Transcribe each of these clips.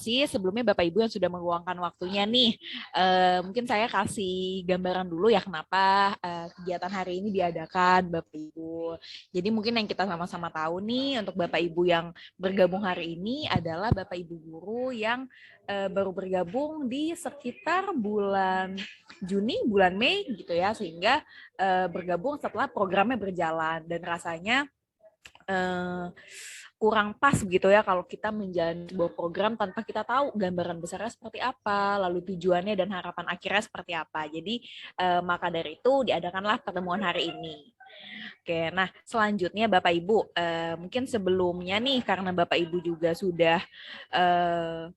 kasih sebelumnya Bapak Ibu yang sudah meluangkan waktunya nih. Mungkin saya kasih gambaran dulu ya kenapa kegiatan hari ini diadakan Bapak Ibu. Jadi mungkin yang kita sama-sama tahu nih untuk Bapak Ibu yang bergabung hari ini adalah Bapak Ibu guru yang baru bergabung di sekitar bulan Juni, bulan Mei gitu ya, sehingga bergabung setelah programnya berjalan dan rasanya kurang pas begitu ya kalau kita menjalani sebuah program tanpa kita tahu gambaran besarnya seperti apa, lalu tujuannya dan harapan akhirnya seperti apa. Jadi maka dari itu diadakanlah pertemuan hari ini. Oke, nah selanjutnya Bapak Ibu, mungkin sebelumnya nih karena Bapak Ibu juga sudah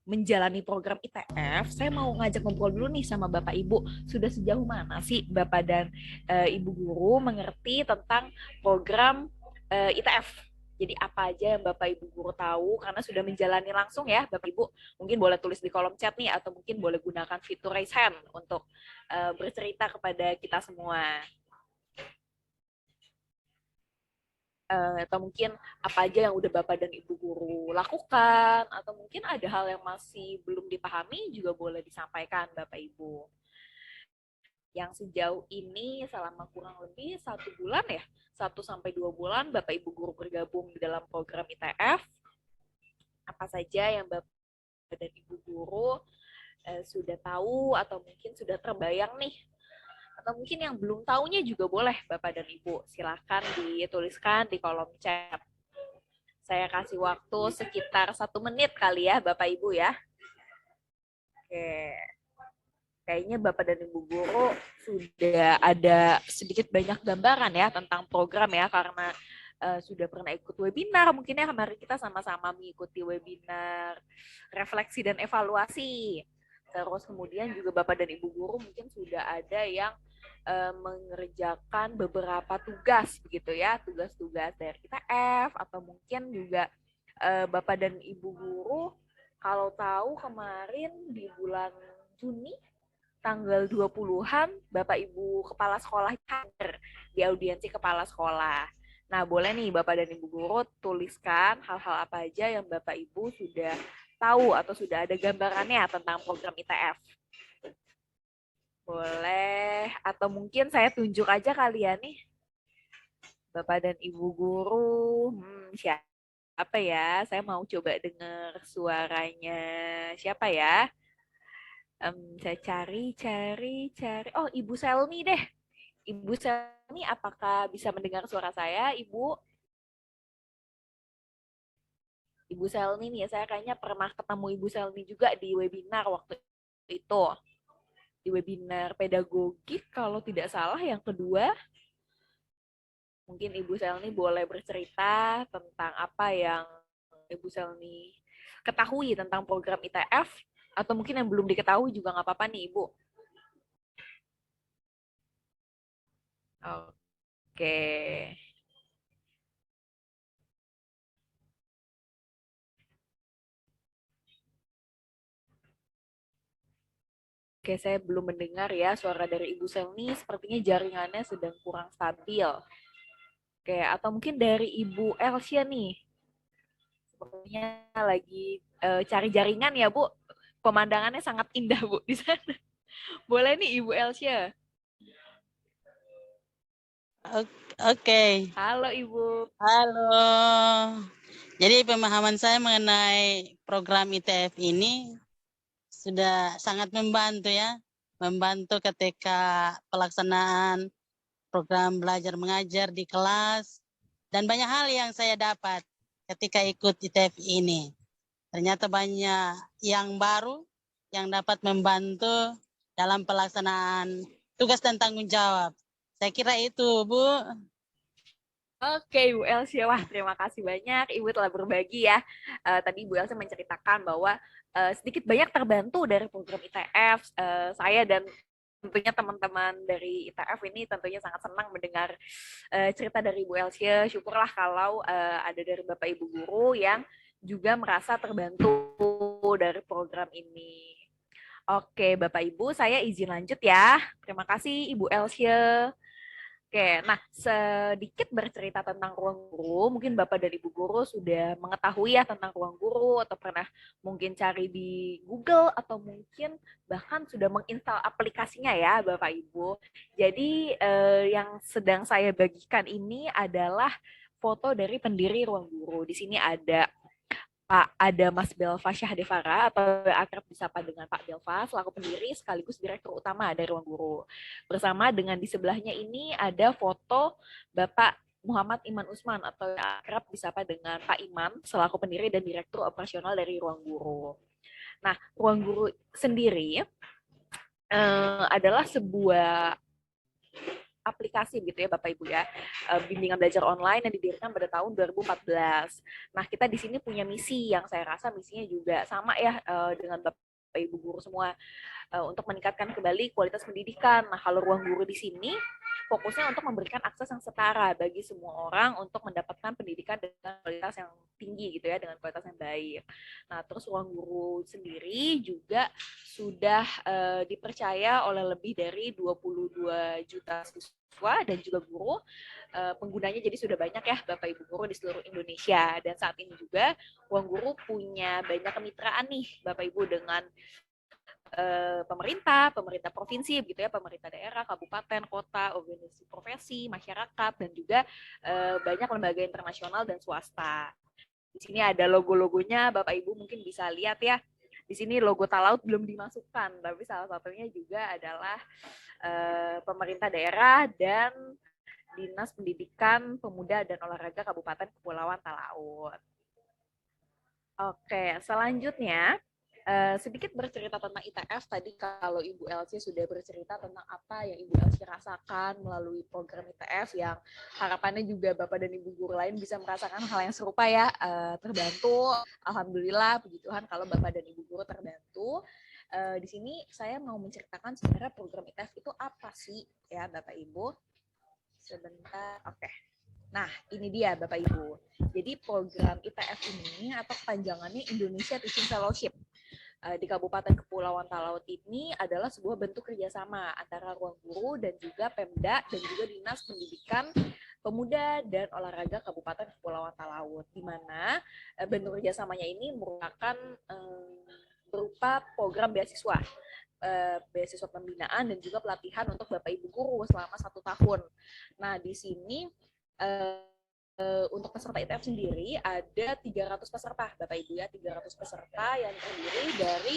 menjalani program ITF, saya mau ngajak ngobrol dulu nih sama Bapak Ibu, sudah sejauh mana sih Bapak dan Ibu guru mengerti tentang program ITF? Jadi apa aja yang Bapak Ibu guru tahu karena sudah menjalani langsung ya Bapak Ibu, mungkin boleh tulis di kolom chat nih atau mungkin boleh gunakan fitur raise hand untuk bercerita kepada kita semua. Atau mungkin apa aja yang udah Bapak dan Ibu guru lakukan, atau mungkin ada hal yang masih belum dipahami juga boleh disampaikan Bapak Ibu. Yang sejauh ini selama kurang lebih 1 bulan ya, 1 sampai 2 bulan Bapak Ibu guru bergabung di dalam program ITF, apa saja yang Bapak dan Ibu guru sudah tahu atau mungkin sudah terbayang nih, atau mungkin yang belum tahunya juga boleh Bapak dan Ibu silahkan dituliskan di kolom chat. Saya kasih waktu sekitar 1 menit kali ya Bapak Ibu ya. Oke, kayaknya Bapak dan Ibu guru sudah ada sedikit banyak gambaran ya tentang program ya, karena sudah pernah ikut webinar. Mungkin ya mari kita sama-sama mengikuti webinar refleksi dan evaluasi. Terus kemudian juga Bapak dan Ibu guru mungkin sudah ada yang mengerjakan beberapa tugas begitu ya, tugas-tugas dari ITF, atau mungkin juga Bapak dan Ibu guru kalau tahu kemarin di bulan Juni tanggal 20-an Bapak Ibu kepala sekolah hadir di audiensi kepala sekolah. Nah, boleh nih Bapak dan Ibu guru tuliskan hal-hal apa aja yang Bapak Ibu sudah tahu atau sudah ada gambarannya tentang program ITF. Boleh, atau mungkin saya tunjuk aja kali ya nih, Bapak dan Ibu guru. Siapa ya? Saya mau coba dengar suaranya. Siapa ya? Saya cari. Oh, Ibu Selmi deh. Ibu Selmi, apakah bisa mendengar suara saya, Ibu? Ibu Selmi nih, saya kayaknya pernah ketemu Ibu Selmi juga di webinar waktu itu. Di webinar pedagogik, kalau tidak salah yang kedua. Mungkin Ibu Selmi boleh bercerita tentang apa yang Ibu Selmi ketahui tentang program ITF, atau mungkin yang belum diketahui juga nggak apa-apa nih, Ibu. Oke. Oke, saya belum mendengar ya suara dari Ibu Selmi. Sepertinya jaringannya sedang kurang stabil. Oke, atau mungkin dari Ibu Elsia nih. Sepertinya lagi cari jaringan ya, Bu. Pemandangannya sangat indah, Bu, di sana. Boleh nih, Ibu Elsia. Oke. Halo, Ibu. Halo. Jadi pemahaman saya mengenai program ITF ini sudah sangat membantu ya. Membantu ketika pelaksanaan program belajar mengajar di kelas. Dan banyak hal yang saya dapat ketika ikut ITF ini. Ternyata banyak yang baru yang dapat membantu dalam pelaksanaan tugas dan tanggung jawab. Saya kira itu, Bu. Oke, Ibu Elsia. Wah, terima kasih banyak. Ibu telah berbagi ya. Tadi Ibu Elsia menceritakan bahwa sedikit banyak terbantu dari program ITF. Saya dan tentunya teman-teman dari ITF ini tentunya sangat senang mendengar cerita dari Ibu Elsia. Syukurlah kalau ada dari Bapak Ibu guru yang juga merasa terbantu dari program ini. Oke, Bapak Ibu, saya izin lanjut ya. Terima kasih Ibu Elsia. Oke, nah sedikit bercerita tentang ruang guru, mungkin Bapak dan Ibu guru sudah mengetahui ya tentang ruang guru atau pernah mungkin cari di Google atau mungkin bahkan sudah menginstal aplikasinya ya Bapak Ibu. Jadi yang sedang saya bagikan ini adalah foto dari pendiri ruang guru. Di sini ada Mas Belva Syahdevara atau akrab disapa dengan Pak Belva selaku pendiri sekaligus direktur utama dari Ruang Guru. Bersama dengan di sebelahnya ini ada foto Bapak Muhammad Iman Usman atau akrab disapa dengan Pak Iman selaku pendiri dan direktur operasional dari Ruang Guru. Nah, Ruang Guru sendiri adalah sebuah aplikasi gitu ya Bapak Ibu ya, bimbingan belajar online yang didirikan pada tahun 2014. Nah, kita di sini punya misi yang saya rasa misinya juga sama ya dengan Bapak Ibu guru semua, untuk meningkatkan kembali kualitas pendidikan. Nah, kalau Ruang Guru di sini fokusnya untuk memberikan akses yang setara bagi semua orang untuk mendapatkan pendidikan dengan kualitas yang tinggi gitu ya, dengan kualitas yang baik. Nah, terus Ruang Guru sendiri juga sudah dipercaya oleh lebih dari 22 juta siswa dan juga guru. Penggunanya jadi sudah banyak ya Bapak Ibu guru di seluruh Indonesia. Dan saat ini juga Ruang Guru punya banyak kemitraan nih Bapak Ibu dengan pemerintah provinsi gitu ya, pemerintah daerah, kabupaten, kota, organisasi profesi, masyarakat, dan juga banyak lembaga internasional dan swasta. Di sini ada logo-logonya, Bapak Ibu mungkin bisa lihat ya. Di sini logo Talaut belum dimasukkan, tapi salah satunya juga adalah pemerintah daerah dan Dinas Pendidikan Pemuda dan Olahraga Kabupaten Kepulauan Talaut. Oke, selanjutnya sedikit bercerita tentang ITF. Tadi kalau Ibu Elsie sudah bercerita tentang apa yang Ibu Elsie rasakan melalui program ITF yang harapannya juga Bapak dan Ibu guru lain bisa merasakan hal yang serupa ya, terbantu. Alhamdulillah, puji Tuhan kalau Bapak dan Ibu guru terbantu. Di sini saya mau menceritakan sebenarnya program ITF itu apa sih ya Bapak Ibu. Sebentar, oke. Nah, ini dia Bapak Ibu. Jadi program ITF ini atau kepanjangannya Indonesia Teaching Fellowship di Kabupaten Kepulauan Talaut ini adalah sebuah bentuk kerjasama antara Ruang Guru dan juga Pemda dan juga Dinas Pendidikan Pemuda dan Olahraga Kabupaten Kepulauan Talaut, di mana bentuk kerjasamanya ini merupakan berupa program beasiswa beasiswa pembinaan dan juga pelatihan untuk Bapak Ibu guru selama 1 tahun. Nah, di sini untuk peserta ITF sendiri ada 300 peserta Bapak Ibu ya, 300 peserta yang terdiri dari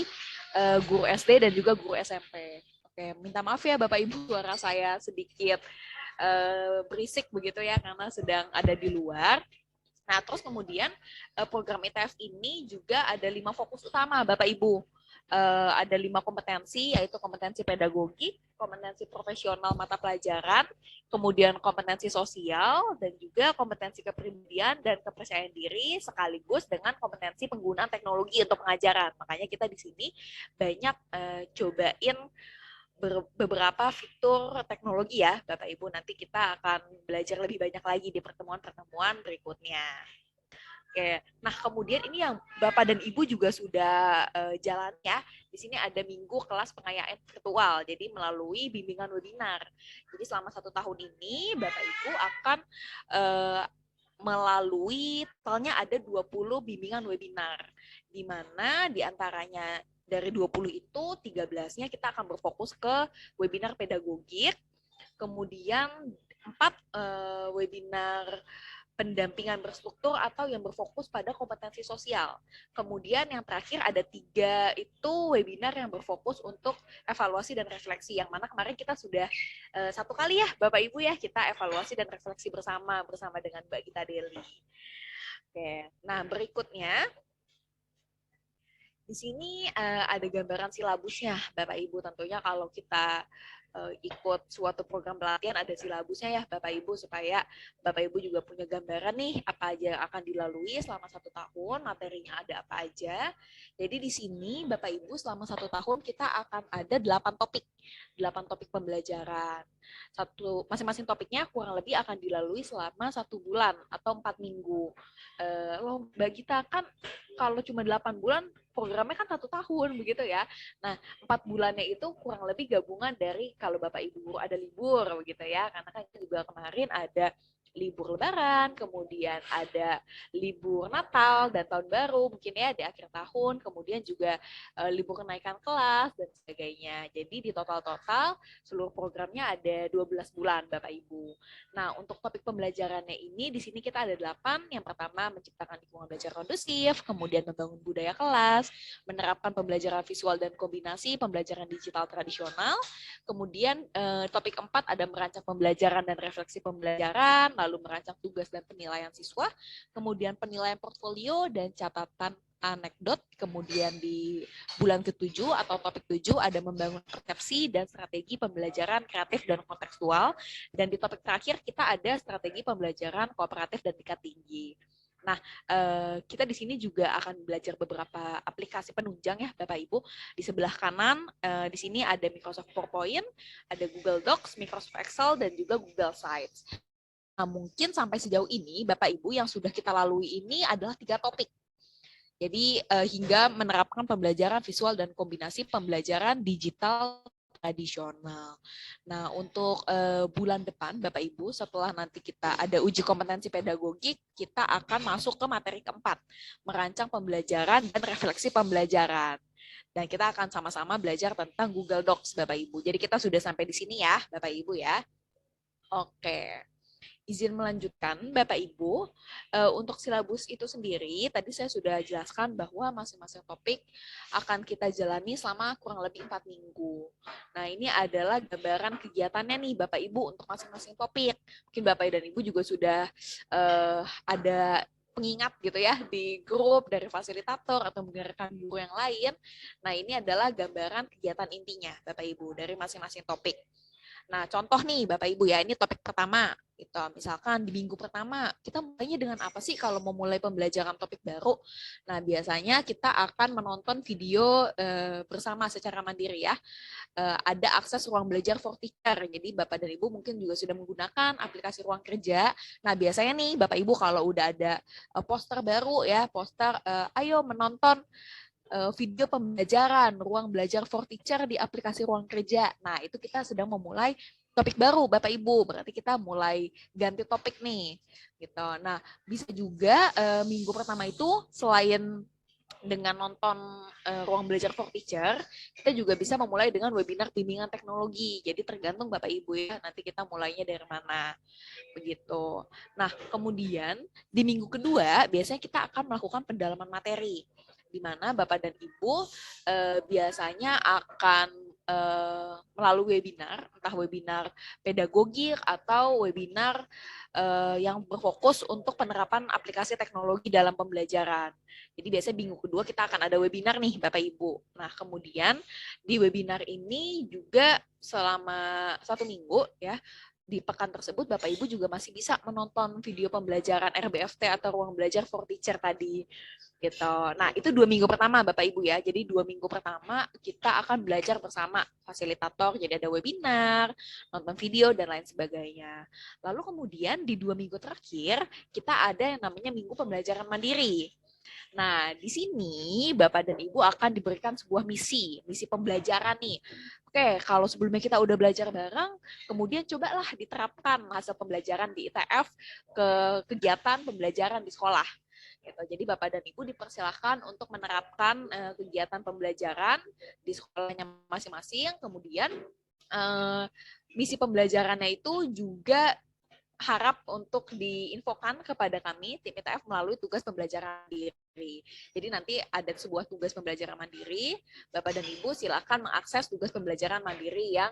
guru SD dan juga guru SMP. Oke, minta maaf ya Bapak Ibu, suara saya sedikit berisik begitu ya karena sedang ada di luar. Nah, terus kemudian program ITF ini juga ada 5 fokus utama Bapak Ibu. Ada 5 kompetensi, yaitu kompetensi pedagogi, kompetensi profesional mata pelajaran, kemudian kompetensi sosial, dan juga kompetensi kepribadian dan kepercayaan diri, sekaligus dengan kompetensi penggunaan teknologi untuk pengajaran. Makanya kita di sini banyak cobain beberapa fitur teknologi ya, Bapak Ibu. Nanti kita akan belajar lebih banyak lagi di pertemuan-pertemuan berikutnya. Oke, nah kemudian ini yang Bapak dan Ibu juga sudah jalan ya. Di sini ada minggu kelas pengayaan virtual, jadi melalui bimbingan webinar. Jadi selama 1 tahun ini Bapak Ibu akan melalui totalnya ada 20 bimbingan webinar, di mana diantaranya dari 20 itu 13-nya kita akan berfokus ke webinar pedagogik, kemudian 4 webinar pendampingan berstruktur atau yang berfokus pada kompetensi sosial. Kemudian yang terakhir ada 3 itu webinar yang berfokus untuk evaluasi dan refleksi, yang mana kemarin kita sudah 1 kali ya Bapak Ibu ya, kita evaluasi dan refleksi bersama dengan Mbak Gita Deli. Oke, nah berikutnya di sini ada gambaran silabusnya Bapak Ibu. Tentunya kalau kita ikut suatu program pelatihan ada silabusnya ya Bapak Ibu, supaya Bapak Ibu juga punya gambaran nih apa aja yang akan dilalui selama 1 tahun, materinya ada apa aja. Jadi di sini Bapak Ibu selama 1 tahun kita akan ada 8 topik pembelajaran. Masing-masing topiknya kurang lebih akan dilalui selama 1 bulan atau 4 minggu. Loh Mbak Gita, kan kalau cuma 8 bulan programnya kan 1 tahun begitu ya. Nah, 4 bulannya itu kurang lebih gabungan dari kalau Bapak Ibu guru ada libur begitu ya, karena kan juga kemarin ada libur Lebaran, kemudian ada libur Natal dan Tahun Baru, mungkin ya di akhir tahun, kemudian juga libur kenaikan kelas dan sebagainya. Jadi di total-total seluruh programnya ada 12 bulan Bapak Ibu. Nah, untuk topik pembelajarannya ini di sini kita ada 8. Yang pertama menciptakan lingkungan belajar kondusif, kemudian membangun budaya kelas, menerapkan pembelajaran visual dan kombinasi pembelajaran digital tradisional. Kemudian topik 4 ada merancang pembelajaran dan refleksi pembelajaran, lalu merancang tugas dan penilaian siswa, kemudian penilaian portfolio dan catatan anekdot. Kemudian di bulan ke-7 atau topik 7 ada membangun persepsi dan strategi pembelajaran kreatif dan kontekstual. Dan di topik terakhir kita ada strategi pembelajaran kooperatif dan tingkat tinggi. Nah, kita di sini juga akan belajar beberapa aplikasi penunjang ya Bapak Ibu. Di sebelah kanan di sini ada Microsoft PowerPoint, ada Google Docs, Microsoft Excel, dan juga Google Sites. Nah, mungkin sampai sejauh ini Bapak Ibu yang sudah kita lalui ini adalah 3 topik. Jadi hingga menerapkan pembelajaran visual dan kombinasi pembelajaran digital tradisional. Nah, untuk bulan depan Bapak Ibu, setelah nanti kita ada uji kompetensi pedagogik, kita akan masuk ke materi keempat, merancang pembelajaran dan refleksi pembelajaran. Dan kita akan sama-sama belajar tentang Google Docs Bapak Ibu. Jadi kita sudah sampai di sini ya Bapak Ibu ya. Oke. Izin melanjutkan, Bapak Ibu, untuk silabus itu sendiri, tadi saya sudah jelaskan bahwa masing-masing topik akan kita jalani selama kurang lebih 4 minggu. Nah, ini adalah gambaran kegiatannya nih, Bapak Ibu, untuk masing-masing topik. Mungkin Bapak dan Ibu juga sudah ada pengingat gitu ya di grup dari fasilitator atau mendengarkan guru yang lain. Nah, ini adalah gambaran kegiatan intinya, Bapak Ibu, dari masing-masing topik. Nah, contoh nih Bapak Ibu ya, ini topik pertama. Gitu. Misalkan di minggu pertama, kita mulainya dengan apa sih kalau mau mulai pembelajaran topik baru? Nah, biasanya kita akan menonton video bersama secara mandiri ya. Ada akses ruang belajar for teacher. Jadi Bapak dan Ibu mungkin juga sudah menggunakan aplikasi ruang kerja. Nah, biasanya nih Bapak Ibu kalau udah ada poster baru ya, poster ayo menonton video pembelajaran, ruang belajar for teacher di aplikasi ruang kerja. Nah, itu kita sedang memulai topik baru, Bapak Ibu. Berarti kita mulai ganti topik nih. Gitu. Nah, bisa juga minggu pertama itu selain dengan nonton ruang belajar for teacher, kita juga bisa memulai dengan webinar bimbingan teknologi. Jadi tergantung Bapak Ibu ya, nanti kita mulainya dari mana. Begitu. Nah, kemudian di minggu kedua biasanya kita akan melakukan pendalaman materi, di mana Bapak dan Ibu biasanya akan melalui webinar, entah webinar pedagogik atau webinar yang berfokus untuk penerapan aplikasi teknologi dalam pembelajaran. Jadi biasanya minggu kedua kita akan ada webinar nih Bapak Ibu. Nah, kemudian di webinar ini juga selama 1 minggu ya, di pekan tersebut Bapak Ibu juga masih bisa menonton video pembelajaran RBFT atau ruang belajar for teacher tadi gitu. Nah, itu 2 minggu pertama Bapak Ibu ya. Jadi 2 minggu pertama kita akan belajar bersama fasilitator, jadi ada webinar, nonton video dan lain sebagainya. Lalu kemudian di 2 minggu terakhir kita ada yang namanya minggu pembelajaran mandiri. Nah, di sini Bapak dan Ibu akan diberikan sebuah misi pembelajaran nih. Oke, kalau sebelumnya kita udah belajar bareng, kemudian cobalah diterapkan hasil pembelajaran di ITF ke kegiatan pembelajaran di sekolah. Gitu. Jadi Bapak dan Ibu dipersilahkan untuk menerapkan kegiatan pembelajaran di sekolahnya masing-masing. Kemudian misi pembelajarannya itu juga harap untuk diinfokan kepada kami tim ITF melalui tugas pembelajaran mandiri. Jadi nanti ada sebuah tugas pembelajaran mandiri, Bapak dan Ibu silakan mengakses tugas pembelajaran mandiri yang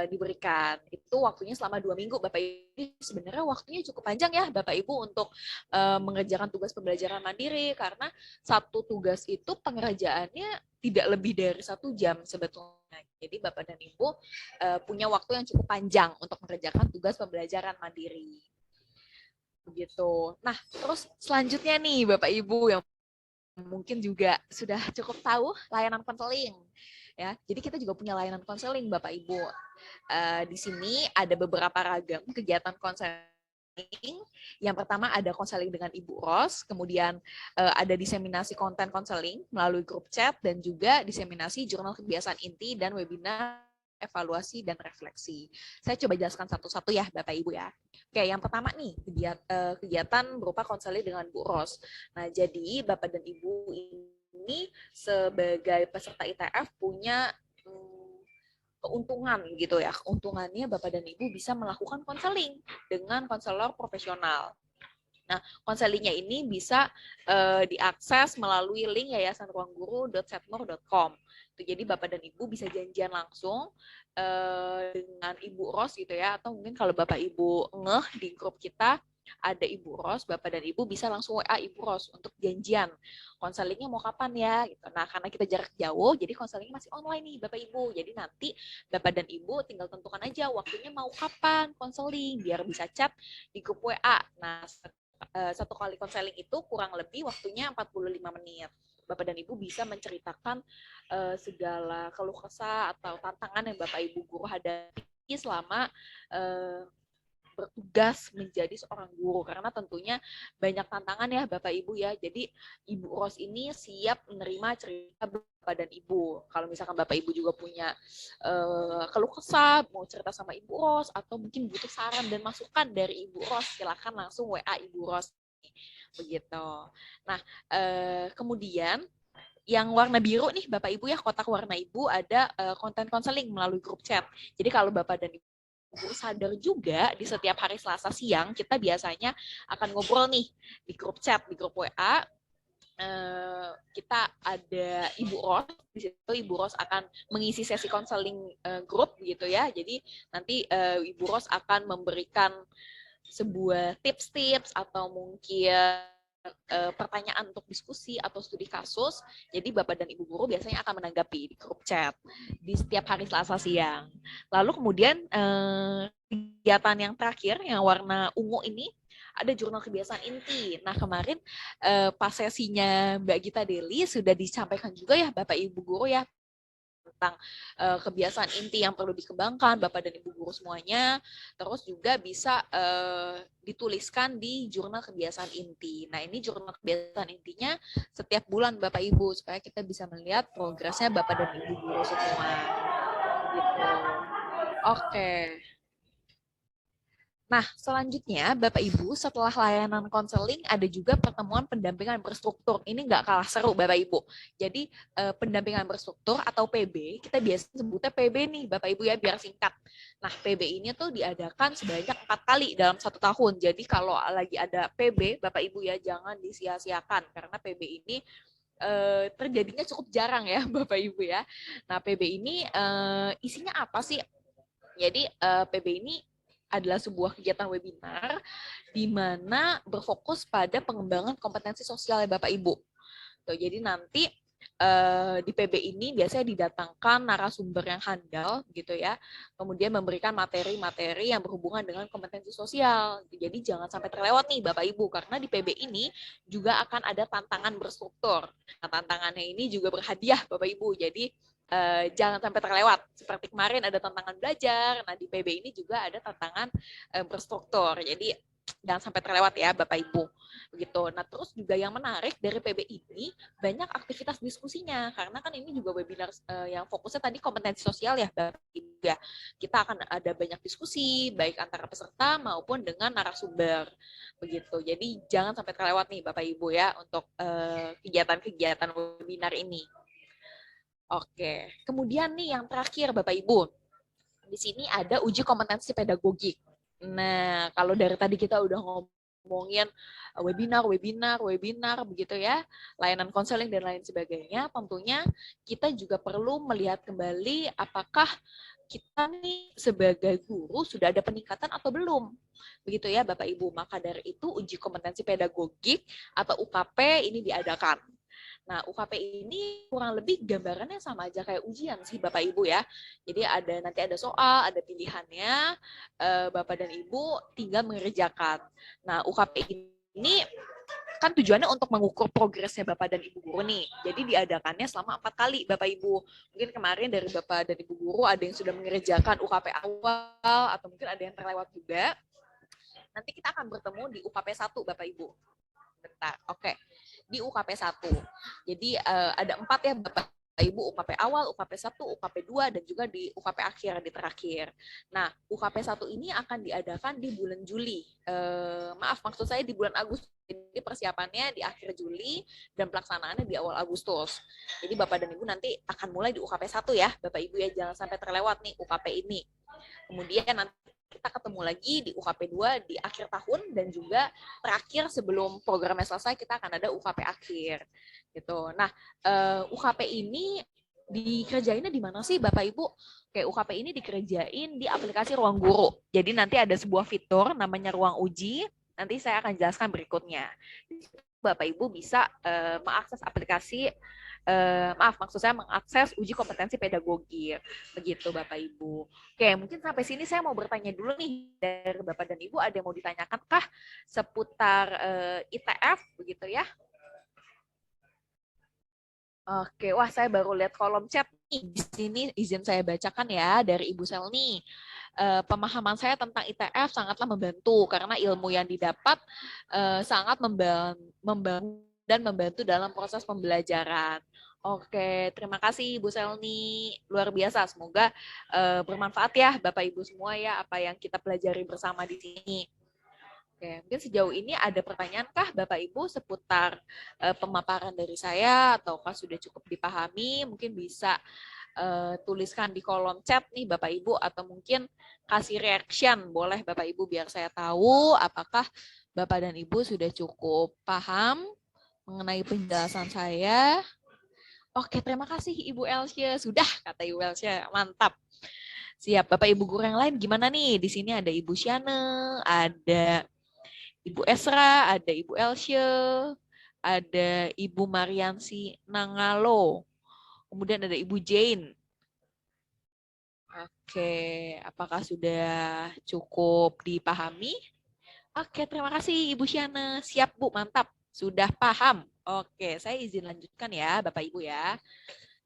diberikan. Itu waktunya selama 2 minggu, Bapak Ibu. Sebenarnya waktunya cukup panjang ya Bapak Ibu untuk mengerjakan tugas pembelajaran mandiri, karena satu tugas itu pengerjaannya tidak lebih dari 1 jam sebetulnya. Jadi Bapak dan Ibu punya waktu yang cukup panjang untuk mengerjakan tugas pembelajaran mandiri. Begitu. Nah, terus selanjutnya nih Bapak Ibu yang mungkin juga sudah cukup tahu layanan konseling. Ya, jadi kita juga punya layanan konseling Bapak Ibu. Di sini ada beberapa ragam kegiatan konseling. Yang pertama ada konseling dengan Ibu Ros, kemudian ada diseminasi konten konseling melalui grup chat, dan juga diseminasi jurnal kebiasaan inti dan webinar evaluasi, dan refleksi. Saya coba jelaskan satu-satu ya Bapak Ibu ya. Oke, yang pertama nih, kegiatan berupa konseling dengan Bu Ros. Nah, jadi Bapak dan Ibu ini sebagai peserta ITF punya keuntungan gitu ya. Keuntungannya Bapak dan Ibu bisa melakukan konseling dengan konselor profesional. Nah, konselingnya ini bisa diakses melalui link yayasanruangguru.setmore.com. Jadi Bapak dan Ibu bisa janjian langsung dengan Ibu Ros gitu ya, atau mungkin kalau Bapak Ibu ngeh di grup kita ada Ibu Ros, Bapak dan Ibu bisa langsung WA Ibu Ros untuk janjian. Konselingnya mau kapan ya? Gitu. Nah, karena kita jarak jauh, jadi konselingnya masih online nih Bapak Ibu. Jadi nanti Bapak dan Ibu tinggal tentukan aja waktunya mau kapan konseling, biar bisa chat di grup WA. Nah, satu kali konseling itu kurang lebih waktunya 45 menit. Bapak dan Ibu bisa menceritakan segala keluh kesah atau tantangan yang Bapak Ibu guru hadapi selama bertugas menjadi seorang guru, karena tentunya banyak tantangan ya Bapak Ibu ya. Jadi Ibu Ros ini siap menerima cerita Bapak dan Ibu. Kalau misalkan Bapak Ibu juga punya keluh kesah, mau cerita sama Ibu Ros, atau mungkin butuh saran dan masukan dari Ibu Ros, silakan langsung WA Ibu Ros. Begitu. Nah, kemudian yang warna biru nih Bapak Ibu ya, kotak warna Ibu ada konten konseling melalui grup chat. Jadi kalau Bapak dan Ibu sadar juga di setiap hari Selasa siang kita biasanya akan ngobrol nih di grup chat, di grup WA. Kita ada Ibu Ros, di situ Ibu Ros akan mengisi sesi konseling grup gitu ya. Jadi nanti Ibu Ros akan memberikan sebuah tips-tips atau mungkin pertanyaan untuk diskusi atau studi kasus. Jadi Bapak dan Ibu guru biasanya akan menanggapi di grup chat di setiap hari Selasa siang. Lalu kemudian kegiatan yang terakhir yang warna ungu ini ada jurnal kebiasaan inti. Nah, kemarin pas sesinya Mbak Gita Deli sudah disampaikan juga ya Bapak Ibu guru ya tentang kebiasaan inti yang perlu dikembangkan Bapak dan Ibu guru semuanya. Terus juga bisa dituliskan di jurnal kebiasaan inti. Nah, ini jurnal kebiasaan intinya setiap bulan Bapak Ibu supaya kita bisa melihat progresnya Bapak dan Ibu guru semua. Gitu. Oke. Nah, selanjutnya Bapak Ibu setelah layanan konseling ada juga pertemuan pendampingan berstruktur. Ini nggak kalah seru Bapak Ibu. Jadi pendampingan berstruktur atau PB, kita biasa sebutnya PB nih Bapak Ibu ya biar singkat. Nah, PB ini tuh diadakan sebanyak 4 kali dalam 1 tahun. Jadi kalau lagi ada PB Bapak Ibu ya jangan disia-siakan karena PB ini terjadinya cukup jarang ya Bapak Ibu ya. Nah, PB ini isinya apa sih? Jadi PB ini adalah sebuah kegiatan webinar di mana berfokus pada pengembangan kompetensi sosial ya Bapak Ibu. Tuh, jadi nanti di PB ini biasanya didatangkan narasumber yang handal gitu ya, kemudian memberikan materi-materi yang berhubungan dengan kompetensi sosial. Jadi jangan sampai terlewat nih Bapak Ibu, karena di PB ini juga akan ada tantangan berstruktur. Nah, tantangannya ini juga berhadiah Bapak Ibu, jadi jangan sampai terlewat. Seperti kemarin ada tantangan belajar, nah di PB ini juga ada tantangan berstruktur. Jadi jangan sampai terlewat ya Bapak Ibu. Begitu. Nah, terus juga yang menarik dari PB ini banyak aktivitas diskusinya karena kan ini juga webinar yang fokusnya tadi kompetensi sosial ya Bapak Ibu ya. Kita akan ada banyak diskusi baik antara peserta maupun dengan narasumber. Begitu. Jadi jangan sampai terlewat nih Bapak Ibu ya untuk kegiatan-kegiatan webinar ini. Oke, kemudian nih yang terakhir Bapak Ibu, di sini ada uji kompetensi pedagogik. Nah, kalau dari tadi kita udah ngomongin webinar begitu ya, layanan konseling dan lain sebagainya, tentunya kita juga perlu melihat kembali apakah kita nih sebagai guru sudah ada peningkatan atau belum. Begitu ya Bapak Ibu, maka dari itu uji kompetensi pedagogik atau UKP ini diadakan. Nah, UKP ini kurang lebih gambarannya sama aja kayak ujian sih Bapak Ibu ya. Jadi nanti ada soal, ada pilihannya, Bapak dan Ibu tinggal mengerjakan. Nah, UKP ini kan tujuannya untuk mengukur progresnya Bapak dan Ibu guru nih. Jadi diadakannya selama 4 kali Bapak Ibu. Mungkin kemarin dari Bapak dan Ibu guru ada yang sudah mengerjakan UKP awal atau mungkin ada yang terlewat juga. Nanti kita akan bertemu di UKP 1 Bapak Ibu. Bentar, oke. Di UKP 1. Jadi ada 4 ya Bapak Ibu UKP awal, UKP 1, UKP 2, dan juga di UKP akhir, di terakhir. Nah, UKP 1 ini akan diadakan di bulan Juli. Maaf, maksud saya di bulan Agustus. Jadi persiapannya di akhir Juli dan pelaksanaannya di awal Agustus. Jadi Bapak dan Ibu nanti akan mulai di UKP 1 ya, Bapak Ibu ya, jangan sampai terlewat nih UKP ini. Kemudian nanti kita ketemu lagi di UKP 2 di akhir tahun, dan juga terakhir sebelum programnya selesai kita akan ada UKP akhir gitu. Nah, UKP ini dikerjainnya di mana sih Bapak Ibu? Kayak UKP ini dikerjain di aplikasi Ruang Guru. Jadi nanti ada sebuah fitur namanya Ruang Uji. Nanti saya akan jelaskan berikutnya. Bapak Ibu bisa mengakses aplikasi, maksud saya mengakses uji kompetensi pedagogi. Begitu Bapak Ibu. Oke, mungkin sampai sini saya mau bertanya dulu nih dari Bapak dan Ibu, ada yang mau ditanyakan kah seputar ITF begitu ya? Oke, wah saya baru lihat kolom chat nih. Di sini izin saya bacakan ya dari Ibu Selni. Pemahaman saya tentang ITF sangatlah membantu karena ilmu yang didapat sangat membantu dan membantu dalam proses pembelajaran. Oke, terima kasih Ibu Selni. Luar biasa, semoga bermanfaat ya Bapak Ibu semua ya apa yang kita pelajari bersama di sini. Oke, mungkin sejauh ini ada pertanyaan kah Bapak Ibu seputar pemaparan dari saya, ataukah sudah cukup dipahami? Mungkin bisa tuliskan di kolom chat nih Bapak Ibu, atau mungkin kasih reaction boleh Bapak Ibu biar saya tahu apakah Bapak dan Ibu sudah cukup paham mengenai penjelasan saya. Oke, terima kasih Ibu Elsya. Sudah, kata Ibu Elsya. Mantap. Siap. Bapak Ibu guru yang lain gimana nih? Di sini ada Ibu Syane, ada Ibu Esra, ada Ibu Elsye, ada Ibu Mariansi Nangalo, kemudian ada Ibu Jane. Oke, apakah sudah cukup dipahami? Oke, terima kasih Ibu Syana. Siap Bu, mantap. Sudah paham. Oke, saya izin lanjutkan ya Bapak Ibu ya.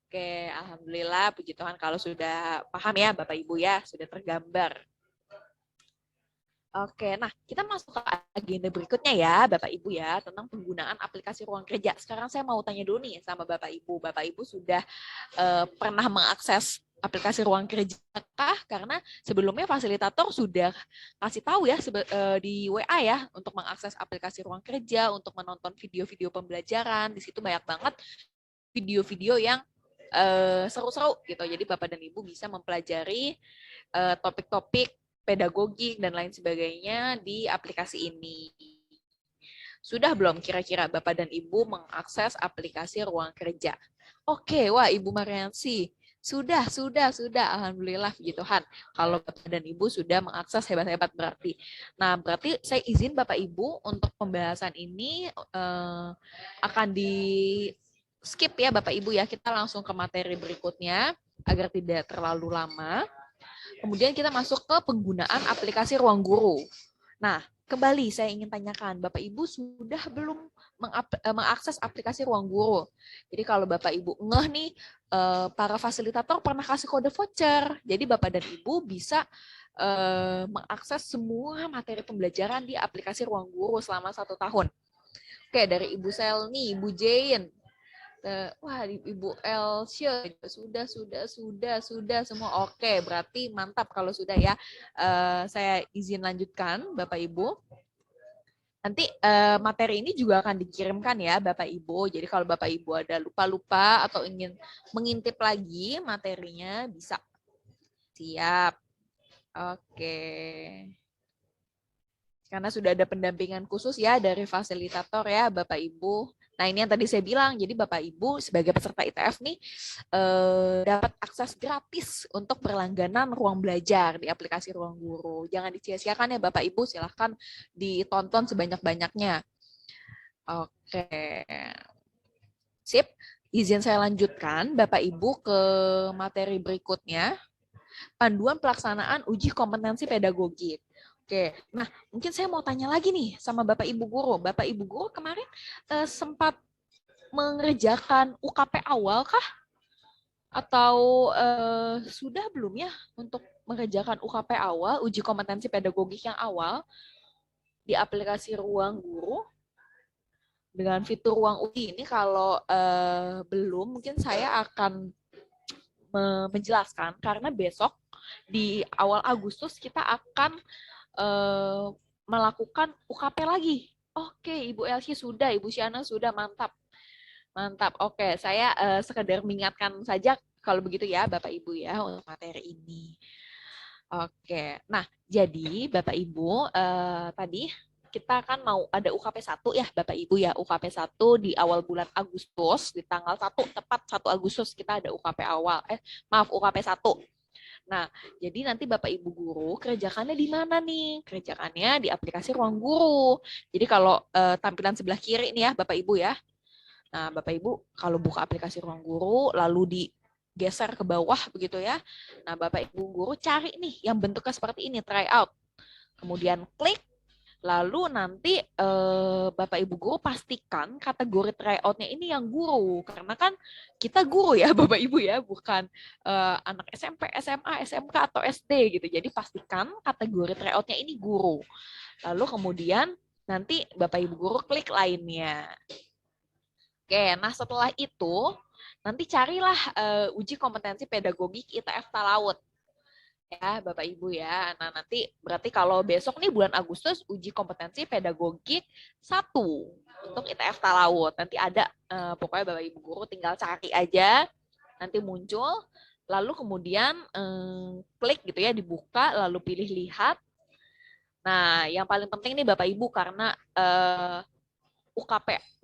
Oke, Alhamdulillah, puji Tuhan kalau sudah paham ya Bapak Ibu ya, sudah tergambar. Oke, nah kita masuk ke agenda berikutnya ya, Bapak Ibu ya, tentang penggunaan aplikasi ruang kerja. Sekarang saya mau tanya dulu nih sama Bapak Ibu. Bapak Ibu sudah pernah mengakses aplikasi ruang kerja kah? Karena sebelumnya fasilitator sudah kasih tahu ya di WA ya untuk mengakses aplikasi ruang kerja, untuk menonton video-video pembelajaran. Di situ banyak banget video-video yang seru-seru gitu. Jadi Bapak dan Ibu bisa mempelajari topik-topik pedagogik dan lain sebagainya di aplikasi ini. Sudah belum kira-kira Bapak dan Ibu mengakses aplikasi ruang kerja? Oke, wah Ibu Mariansi, sudah. Alhamdulillah, puji Tuhan. Kalau Bapak dan Ibu sudah mengakses, hebat-hebat berarti. Nah, berarti saya izin Bapak Ibu untuk pembahasan ini akan di skip ya Bapak Ibu ya. Kita langsung ke materi berikutnya agar tidak terlalu lama. Kemudian kita masuk ke penggunaan aplikasi Ruang Guru. Nah, kembali saya ingin tanyakan, Bapak Ibu sudah belum mengakses aplikasi Ruang Guru? Jadi kalau Bapak Ibu ngeh nih, para fasilitator pernah kasih kode voucher. Jadi Bapak dan Ibu bisa mengakses semua materi pembelajaran di aplikasi Ruang Guru selama 1 tahun. Oke, dari Ibu Selni, Ibu Jane, wah Ibu Elsya sudah semua. Oke, berarti mantap kalau sudah ya. Saya izin lanjutkan Bapak Ibu. Nanti materi ini juga akan dikirimkan ya Bapak Ibu. Jadi kalau Bapak Ibu ada lupa-lupa atau ingin mengintip lagi materinya bisa. Siap. Oke. Karena sudah ada pendampingan khusus ya dari fasilitator ya Bapak Ibu. Nah ini yang tadi saya bilang, jadi Bapak Ibu sebagai peserta ITF nih dapat akses gratis untuk berlangganan ruang belajar di aplikasi Ruang Guru. Jangan disia-siakan ya Bapak Ibu, silahkan ditonton sebanyak-banyaknya. Oke, sip. Izin saya lanjutkan Bapak Ibu ke materi berikutnya, panduan pelaksanaan uji kompetensi pedagogik. Oke, nah mungkin saya mau tanya lagi nih sama Bapak Ibu Guru. Bapak Ibu Guru kemarin sempat mengerjakan UKP awal kah? Atau sudah belum ya untuk mengerjakan UKP awal, uji kompetensi pedagogik yang awal di aplikasi Ruang Guru? Dengan fitur ruang uji ini kalau belum, mungkin saya akan menjelaskan karena besok di awal Agustus kita akan eh, melakukan UKP lagi. Oke, Ibu Elsie sudah, Ibu Syana sudah, mantap. Mantap. Oke, saya sekedar mengingatkan saja kalau begitu ya Bapak Ibu ya untuk materi ini. Oke. Nah, jadi Bapak Ibu tadi kita kan mau ada UKP 1 ya Bapak Ibu ya. UKP 1 di awal bulan Agustus di tanggal 1 tepat 1 Agustus kita ada UKP awal. Maaf UKP 1. Nah, jadi nanti Bapak Ibu guru kerjakannya di mana nih? Kerjakannya di aplikasi Ruang Guru. Jadi kalau tampilan sebelah kiri nih ya Bapak Ibu ya. Nah, Bapak Ibu kalau buka aplikasi Ruang Guru lalu digeser ke bawah begitu ya. Nah, Bapak Ibu guru cari nih yang bentuknya seperti ini, try out. Kemudian klik, lalu nanti Bapak Ibu guru pastikan kategori tryoutnya ini yang guru, karena kan kita guru ya Bapak Ibu ya, bukan anak SMP, SMA, SMK atau SD gitu. Jadi pastikan kategori tryoutnya ini guru. Lalu kemudian nanti Bapak Ibu guru klik lainnya. Oke, nah setelah itu nanti carilah uji kompetensi pedagogik ITF Talaut ya Bapak Ibu ya. Nah nanti berarti kalau besok nih bulan Agustus uji kompetensi pedagogik 1 untuk ITF Talaut. Nanti ada pokoknya Bapak Ibu guru tinggal cari aja, nanti muncul. Lalu kemudian klik gitu ya, dibuka, lalu pilih lihat. Nah yang paling penting nih Bapak Ibu karena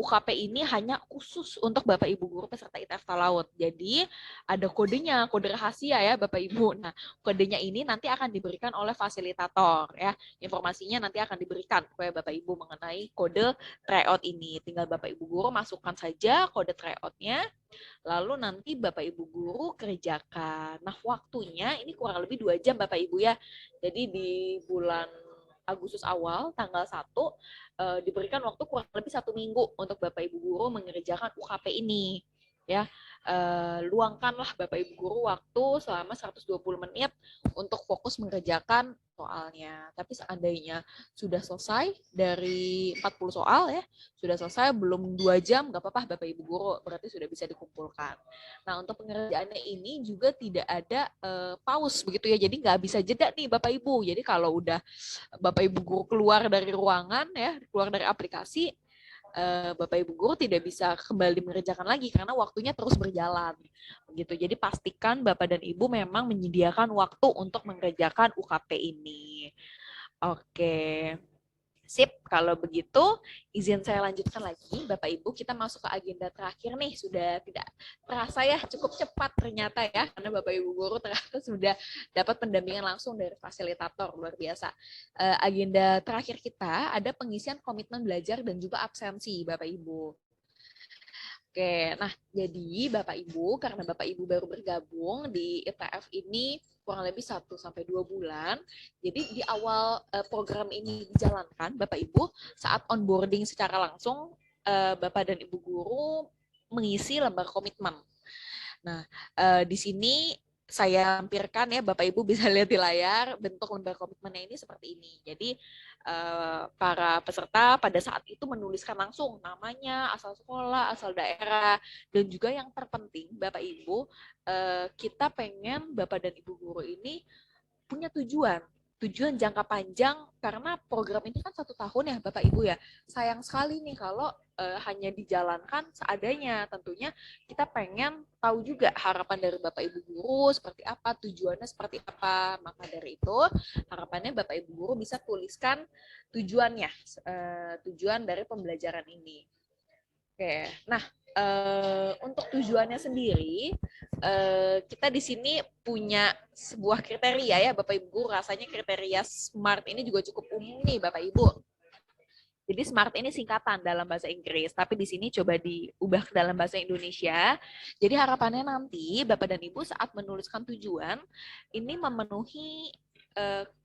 UKP ini hanya khusus untuk Bapak Ibu guru peserta ITF Talaut. Jadi ada kodenya, kode rahasia ya Bapak Ibu. Nah, kodenya ini nanti akan diberikan oleh fasilitator ya. Informasinya nanti akan diberikan kepada Bapak Ibu mengenai kode tryout ini. Tinggal Bapak Ibu guru masukkan saja kode tryoutnya, lalu nanti Bapak Ibu guru kerjakan. Nah, waktunya ini kurang lebih 2 jam Bapak Ibu ya. Jadi di bulan Agustus awal, tanggal 1, diberikan waktu kurang lebih 1 minggu untuk Bapak Ibu guru mengerjakan UKP ini. Ya, luangkanlah Bapak Ibu guru waktu selama 120 menit untuk fokus mengerjakan soalnya. Tapi seandainya sudah selesai dari 40 soal ya, sudah selesai belum 2 jam, nggak apa-apa Bapak Ibu guru, berarti sudah bisa dikumpulkan. Nah, untuk pengerjaannya ini juga tidak ada pause begitu ya, jadi nggak bisa jeda nih Bapak Ibu. Jadi kalau udah Bapak Ibu guru keluar dari ruangan ya, keluar dari aplikasi, Bapak Ibu guru tidak bisa kembali mengerjakan lagi karena waktunya terus berjalan. Begitu. Jadi pastikan Bapak dan Ibu memang menyediakan waktu untuk mengerjakan UKP ini. Oke. Sip, kalau begitu izin saya lanjutkan lagi. Bapak Ibu, kita masuk ke agenda terakhir nih. Sudah tidak terasa ya, cukup cepat ternyata ya. Karena Bapak Ibu guru ternyata sudah dapat pendampingan langsung dari fasilitator, luar biasa. Agenda terakhir kita ada pengisian komitmen belajar dan juga absensi Bapak Ibu. Oke, nah jadi Bapak Ibu, karena Bapak Ibu baru bergabung di ITF ini kurang lebih 1 sampai 2 bulan, jadi di awal program ini dijalankan, Bapak Ibu, saat onboarding secara langsung, Bapak dan Ibu guru mengisi lembar komitmen. Nah, di sini saya lampirkan ya, Bapak Ibu bisa lihat di layar, bentuk lembar komitmennya ini seperti ini. Jadi, para peserta pada saat itu menuliskan langsung namanya, asal sekolah, asal daerah, dan juga yang terpenting, Bapak Ibu, kita pengen Bapak dan Ibu guru ini punya tujuan jangka panjang, karena program ini kan 1 tahun ya Bapak Ibu ya. Sayang sekali nih kalau hanya dijalankan seadanya. Tentunya kita pengen tahu juga harapan dari Bapak Ibu guru seperti apa, tujuannya seperti apa. Maka dari itu harapannya Bapak Ibu guru bisa tuliskan tujuannya, tujuan dari pembelajaran ini. Oke, nah untuk tujuannya sendiri, kita di sini punya sebuah kriteria ya Bapak Ibu. Rasanya kriteria SMART ini juga cukup umum nih Bapak Ibu. Jadi SMART ini singkatan dalam bahasa Inggris, tapi di sini coba diubah ke dalam bahasa Indonesia. Jadi harapannya nanti Bapak dan Ibu saat menuliskan tujuan ini memenuhi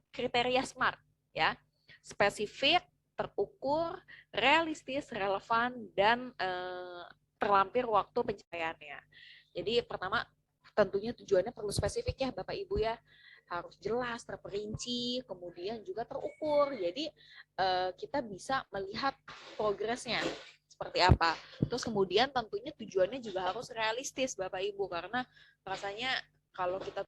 kriteria SMART ya. Spesifik, terukur, realistis, relevan, dan terlampir waktu pencapaiannya. Jadi pertama tentunya tujuannya perlu spesifik ya Bapak Ibu ya, harus jelas, terperinci, kemudian juga terukur. Jadi kita bisa melihat progresnya seperti apa. Terus kemudian tentunya tujuannya juga harus realistis Bapak Ibu, karena rasanya kalau kita